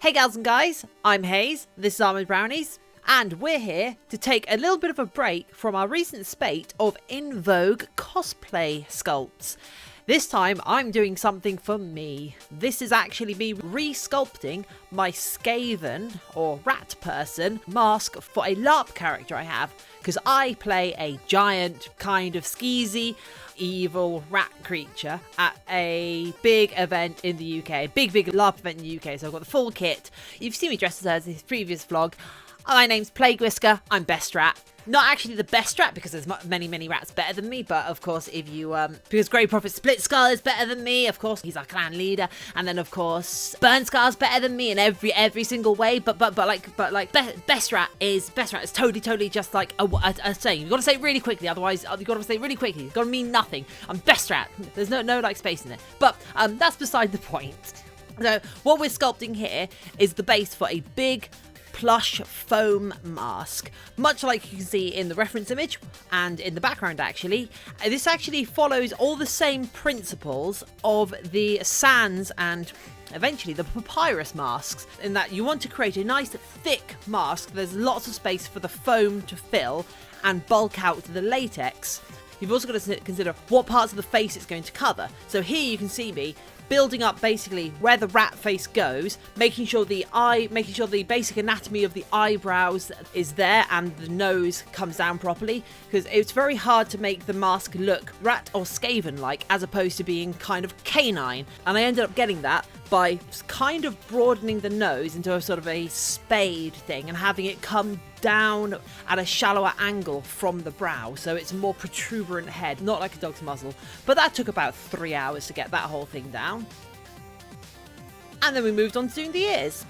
Hey gals and guys, I'm Hayze, this is Armoured Brownies, and we're here to take a little bit of a break from our recent spate of in vogue cosplay sculpts. This time I'm doing something for me. This is actually me re-sculpting my Skaven, or rat person, mask for a LARP character I have, because I play a giant, kind of skeezy, evil rat creature at a big event in the UK, big LARP event in the UK, so I've got the full kit. You've seen me dressed as his previous vlog. My name's Plague Whisker, I'm best rat. Not actually the best rat, because there's many rats better than me, but of course if you, because Grey Prophet Split Skull is better than me, of course he's our clan leader, and then of course Burn Scar's better than me in every single way, but best rat is totally just like a saying. You've got to say it really quickly, otherwise you've got to say it really quickly, it's got to mean nothing. I'm best rat, there's no like space in it, but that's beside the point. So what we're sculpting here is the base for a big plush foam mask, much like you can see in the reference image and in the background. Actually, this actually follows all the same principles of the Sans and eventually the papyrus masks, in that you want to create a nice thick mask. There's lots of space for the foam to fill and bulk out the latex. You've also got to consider what parts of the face it's going to cover. So here you can see me building up basically where the rat face goes, making sure the basic anatomy of the eyebrows is there and the nose comes down properly, because it's very hard to make the mask look rat or Skaven like, as opposed to being kind of canine. And I ended up getting that by kind of broadening the nose into a sort of a spade thing and having it come down at a shallower angle from the brow, so it's a more protuberant head, not like a dog's muzzle. But that took about 3 hours to get that whole thing down. And then we moved on to doing the ears.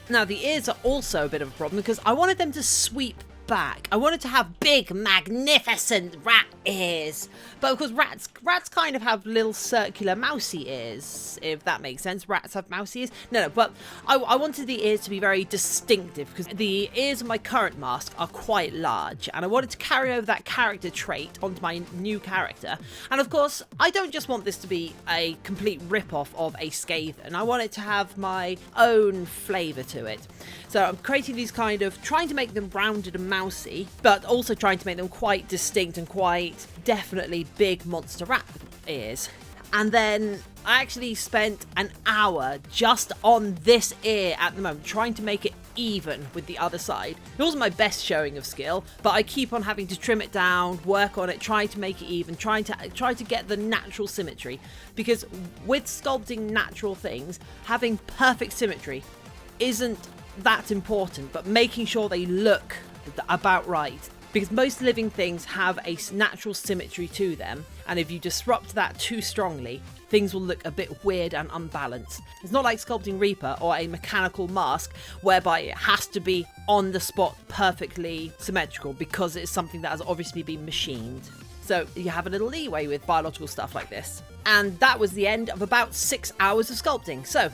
Now the ears are also a bit of a problem, because I wanted them to sweep back. I wanted to have big, magnificent rat ears, but of course rats kind of have little circular mousy ears, if that makes sense. Rats have mousy ears. No, but I wanted the ears to be very distinctive, because the ears of my current mask are quite large, and I wanted to carry over that character trait onto my new character. And of course, I don't just want this to be a complete rip-off of a Skaven. I want it to have my own flavour to it. So I'm creating these kind of, trying to make them rounded and mousy, but also trying to make them quite distinct and quite definitely big monster rat ears. And then I actually spent an hour just on this ear at the moment, trying to make it even with the other side. It wasn't my best showing of skill, but I keep on having to trim it down, work on it, try to make it even, try to get the natural symmetry. Because with sculpting natural things, having perfect symmetry isn't that important, but making sure they look about right, because most living things have a natural symmetry to them, and if you disrupt that too strongly, things will look a bit weird and unbalanced. It's not like sculpting Reaper or a mechanical mask, whereby it has to be on the spot perfectly symmetrical, because it's something that has obviously been machined. So you have a little leeway with biological stuff like this. And that was the end of about 6 hours of sculpting. So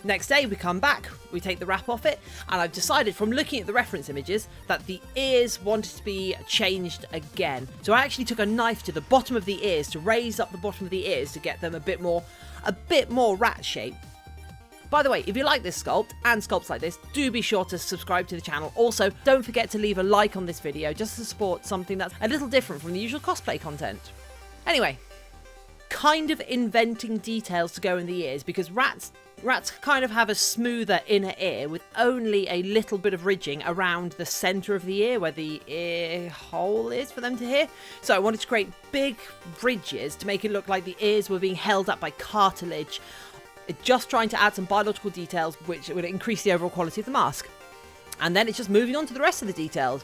next day we come back, we take the wrap off it, and I've decided from looking at the reference images that the ears wanted to be changed again. So I actually took a knife to the bottom of the ears to raise up the bottom of the ears to get them a bit more rat shape. By the way, if you like this sculpt and sculpts like this, do be sure to subscribe to the channel. Also, don't forget to leave a like on this video just to support something that's a little different from the usual cosplay content. Anyway, kind of inventing details to go in the ears, because rats kind of have a smoother inner ear with only a little bit of ridging around the center of the ear where the ear hole is for them to hear. So I wanted to create big ridges to make it look like the ears were being held up by cartilage, just trying to add some biological details which would increase the overall quality of the mask. And then it's just moving on to the rest of the details.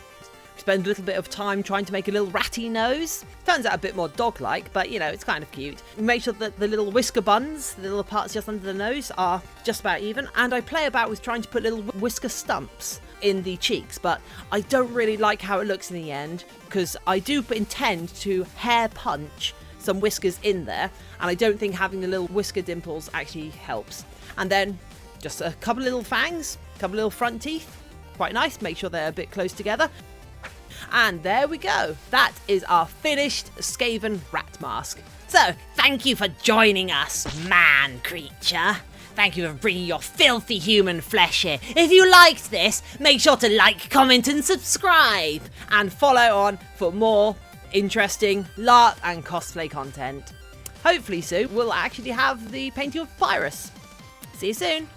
Spend a little bit of time trying to make a little ratty nose. Turns out a bit more dog-like, but you know, it's kind of cute. Make sure that the little whisker buns, the little parts just under the nose, are just about even. And I play about with trying to put little whisker stumps in the cheeks, but I don't really like how it looks in the end, because I do intend to hair punch some whiskers in there, and I don't think having the little whisker dimples actually helps. And then just a couple of little fangs, a couple of little front teeth, quite nice, make sure they're a bit close together. And there we go. That is our finished Skaven rat mask. So, thank you for joining us, man creature. Thank you for bringing your filthy human flesh here. If you liked this, make sure to like, comment and subscribe. And follow on for more interesting LARP and cosplay content. Hopefully soon we'll actually have the painting of Papyrus. See you soon.